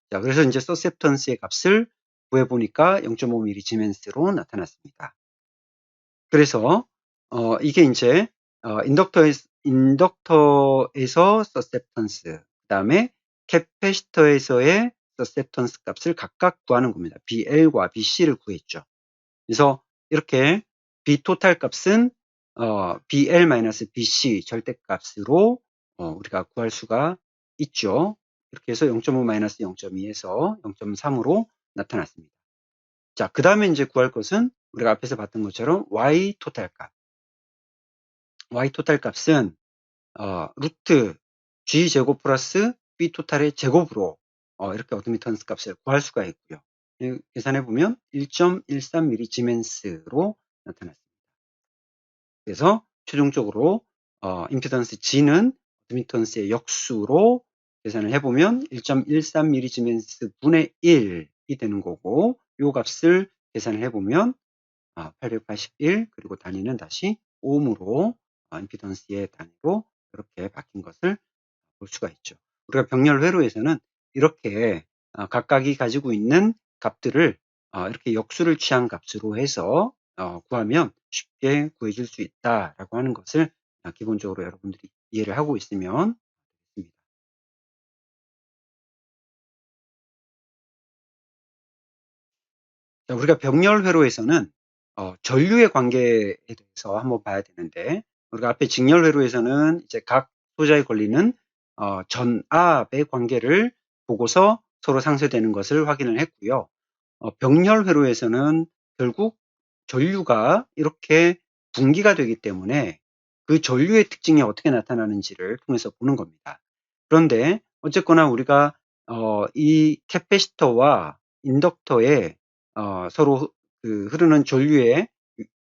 자, 그래서 이제 서셉턴스의 값을 구해보니까 0.5mm 지멘스로 나타났습니다. 그래서 이게 이제 인덕터에서 서셉턴스, 그 다음에 캐패시터에서의 서셉턴스 값을 각각 구하는 겁니다. BL과 BC를 구했죠. 그래서 이렇게 B 토탈 값은 BL-BC 절대값으로 우리가 구할 수가 있죠. 이렇게 해서 0.5-0.2에서 0.3으로 나타났습니다. 자, 그 다음에 이제 구할 것은 우리가 앞에서 봤던 것처럼 Y 토탈 값. Y 토탈 값은 루트 G 제곱 플러스 B 토탈의 제곱으로 이렇게 어드미턴스 값을 구할 수가 있고요. 계산해 보면 1.13mm 지멘스로 나타났습니다. 그래서 최종적으로 임피던스 G는 어드미턴스의 역수로 계산을 해보면 1.13mm 지멘스 분의 1이 되는 거고, 이 값을 계산을 해보면 881, 그리고 단위는 다시 ohm으로 임피던스의 단위로 이렇게 바뀐 것을 볼 수가 있죠. 우리가 병렬 회로에서는 이렇게 각각이 가지고 있는 값들을 이렇게 역수를 취한 값으로 해서 구하면 쉽게 구해줄 수 있다라고 하는 것을 기본적으로 여러분들이 이해를 하고 있으면 됩니다. 자, 우리가 병렬 회로에서는 전류의 관계에 대해서 한번 봐야 되는데, 우리가 앞에 직렬 회로에서는 이제 각 소자에 걸리는 전압의 관계를 보고서 서로 상쇄되는 것을 확인을 했고요. 병렬 회로에서는 결국 전류가 이렇게 분기가 되기 때문에 그 전류의 특징이 어떻게 나타나는지를 통해서 보는 겁니다. 그런데 어쨌거나 우리가 이 캐패시터와 인덕터에 서로 그 흐르는 전류의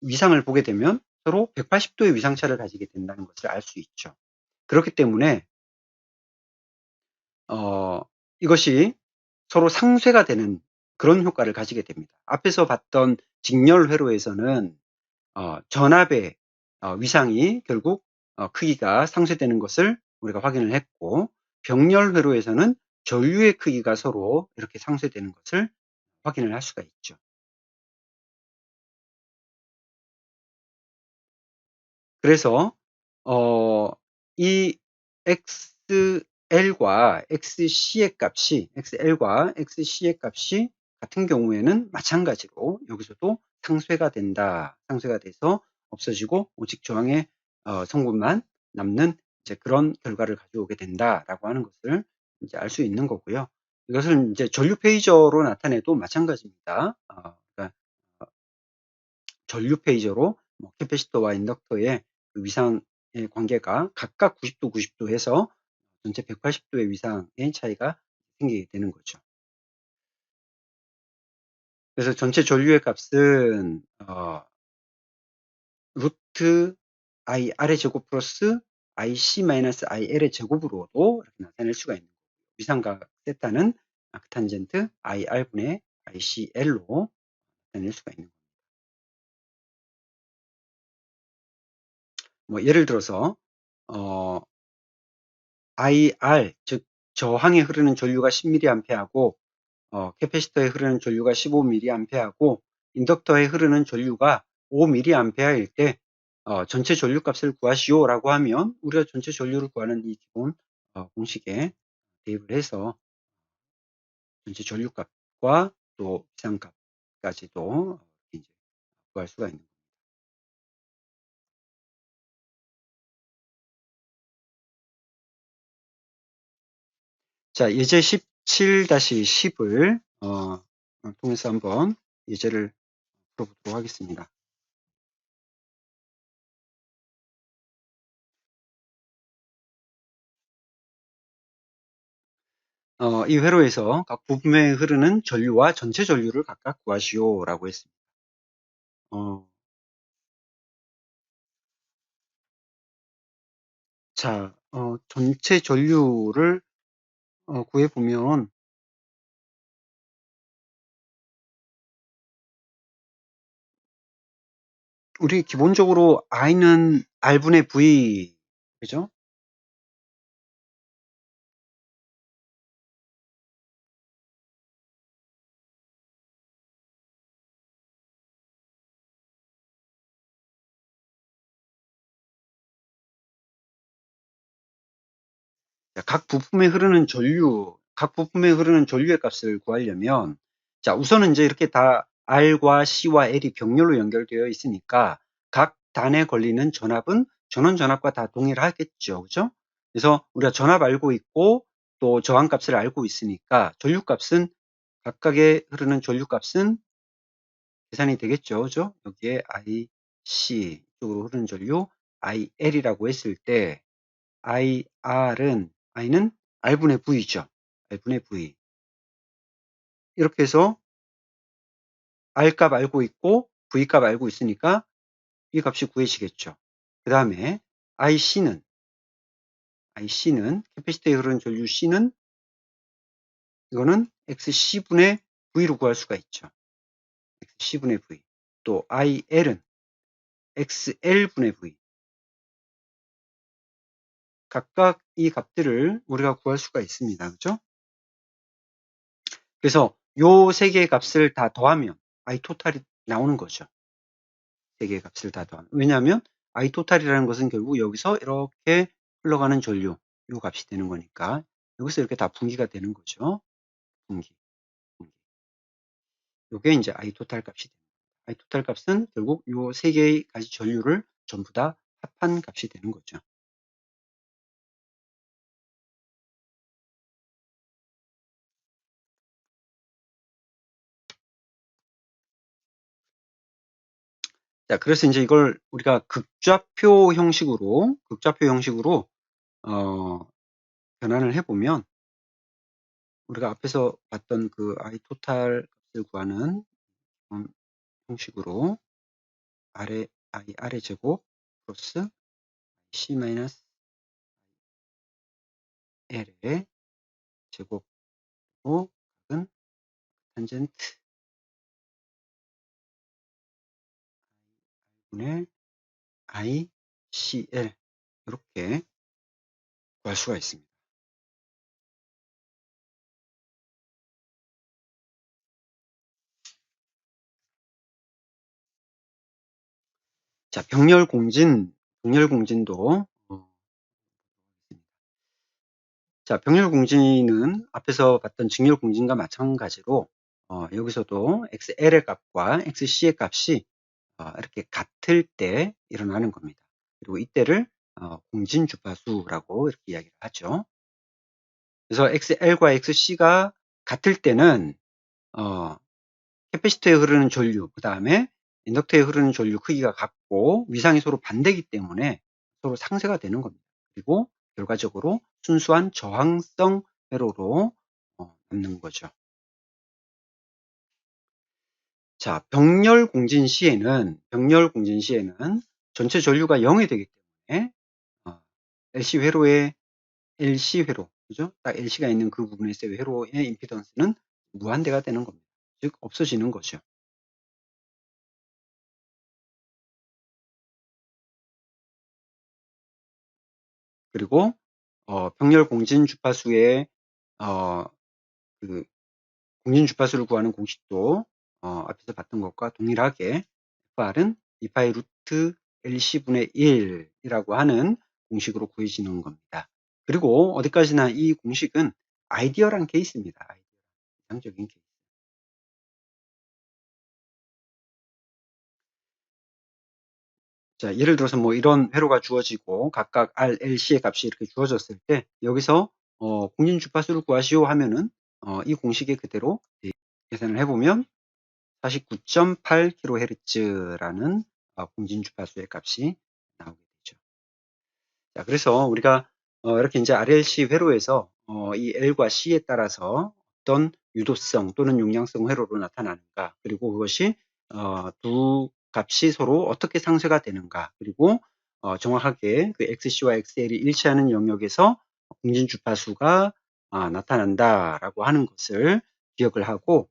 위상을 보게 되면 서로 180도의 위상차를 가지게 된다는 것을 알 수 있죠. 그렇기 때문에 이것이 서로 상쇄가 되는 그런 효과를 가지게 됩니다. 앞에서 봤던 직렬 회로에서는 전압의 위상이 결국 크기가 상쇄되는 것을 우리가 확인을 했고, 병렬 회로에서는 전류의 크기가 서로 이렇게 상쇄되는 것을 확인을 할 수가 있죠. 그래서 이 XL과 XC의 값이 같은 경우에는 마찬가지로 여기서도 상쇄가 된다. 상쇄가 돼서 없어지고 오직 저항의 성분만 남는 이제 그런 결과를 가져오게 된다라고 하는 것을 이제 알 수 있는 거고요. 이것을 이제 전류 페이저로 나타내도 마찬가지입니다. 그러니까 전류 페이저로 캐패시터와 인덕터의 그 위상의 관계가 각각 90도, 90도 해서 전체 180도의 위상의 차이가 생기게 되는 거죠. 그래서 전체 전류의 값은 루트 IR의 제곱 플러스 IC-IL의 제곱으로도 이렇게 나타낼 수가 있는 거고요. 위상각 세타는 아크탄젠트 IR분의 ICL로 나타낼 수가 있는 거예요. 예를 들어서 IR, 즉 저항에 흐르는 전류가 10mA하고 캐패시터에 흐르는 전류가 15mA하고 인덕터에 흐르는 전류가 5mA일 때 전체 전류 값을 구하시오라고 하면 우리가 전체 전류를 구하는 이 기본 공식에 대입을 해서 전체 전류 값과 또 위상값까지도 이제 구할 수가 있는 겁니다. 자, 예제 17-10을 통해서 한번 예제를 풀어보도록 하겠습니다. 이 회로에서 각 부분에 흐르는 전류와 전체 전류를 각각 구하시오라고 했습니다. 자, 전체 전류를 구해보면 우리 기본적으로 I는 R분의 V, 그죠? 자, 각 부품에 흐르는 전류의 값을 구하려면, 자, 우선은 이제 이렇게 다 R과 C와 L이 병렬로 연결되어 있으니까 각 단에 걸리는 전압은 전원 전압과 다 동일하겠죠. 그죠? 그래서 우리가 전압 알고 있고 또 저항값을 알고 있으니까 전류값은 각각에 흐르는 전류값은 계산이 되겠죠. 그죠? 여기에 IC 쪽으로 흐르는 전류 IL이라고 했을 때 I는 R분의 V죠. R분의 V. 이렇게 해서 R 값 알고 있고 V 값 알고 있으니까 이 값이 구해지겠죠. 그 다음에 IC는 캐패시터에 흐르는 전류 C는 이거는 XC분의 V로 구할 수가 있죠. XC분의 V. 또 IL은 XL분의 V. 각각 이 값들을 우리가 구할 수가 있습니다. 그죠? 그래서 요 세 개의 값을 다 더하면 I토탈이 나오는 거죠. 세 개의 값을 다 더하면. 왜냐하면 I토탈이라는 것은 결국 여기서 이렇게 흘러가는 전류, 요 값이 되는 거니까 여기서 이렇게 다 분기가 되는 거죠. 분기. 요게 이제 I토탈 값이 됩니다. I토탈 값은 결국 요 세 개의 가지 전류를 전부 다 합한 값이 되는 거죠. 자, 그래서 이제 이걸 우리가 극좌표 형식으로 변환을 해보면 우리가 앞에서 봤던 그 I토탈 값을 구하는 형식으로 R의 제곱 플러스 C 마이너스 L의 제곱으로 각은 탄젠트 분의 ICL 이렇게 구할 수가 있습니다. 자, 병렬공진도 자, 병렬공진은 앞에서 봤던 직렬공진과 마찬가지로 여기서도 XL의 값과 XC의 값이 이렇게 같을 때 일어나는 겁니다. 그리고 이때를 공진주파수라고 이렇게 이야기를 하죠. 그래서 XL과 XC가 같을 때는 캐패시터에 흐르는 전류, 그 다음에 인덕터에 흐르는 전류 크기가 같고 위상이 서로 반대이기 때문에 서로 상쇄가 되는 겁니다. 그리고 결과적으로 순수한 저항성 회로로 남는 거죠. 자, 병렬공진 시에는 전체 전류가 0이 되기 때문에 LC 회로, 그죠? 딱 LC가 있는 그 부분에서의 회로의 임피던스는 무한대가 되는 겁니다. 즉 없어지는 거죠. 그리고 병렬 공진 주파수의 그 공진 주파수를 구하는 공식도 앞에서 봤던 것과 동일하게 Fr은 2파이 루트 LC분의 1이라고 하는 공식으로 구해지는 겁니다. 그리고 어디까지나 이 공식은 아이디어란 케이스입니다. 이상적인 케이스. 자, 예를 들어서 뭐 이런 회로가 주어지고 각각 R, L, C의 값이 이렇게 주어졌을 때 여기서 공진 주파수를 구하시오 하면은 이 공식에 그대로 계산을 해보면 49.8kHz라는 공진 주파수의 값이 나오게 되죠. 자, 그래서 우리가 이렇게 이제 RLC 회로에서 이 L과 C에 따라서 어떤 유도성 또는 용량성 회로로 나타나는가, 그리고 그것이 두 값이 서로 어떻게 상쇄가 되는가, 그리고 정확하게 그 XC와 XL이 일치하는 영역에서 공진 주파수가 나타난다라고 하는 것을 기억을 하고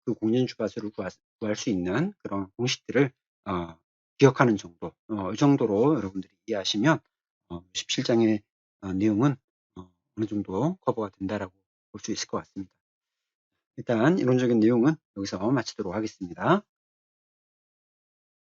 그 공진 주파수를 구할 수 있는 그런 공식들을 기억하는 정도, 이 정도로 여러분들이 이해하시면 17장의 내용은 어느 정도 커버가 된다라고 볼 수 있을 것 같습니다. 일단 이론적인 내용은 여기서 마치도록 하겠습니다.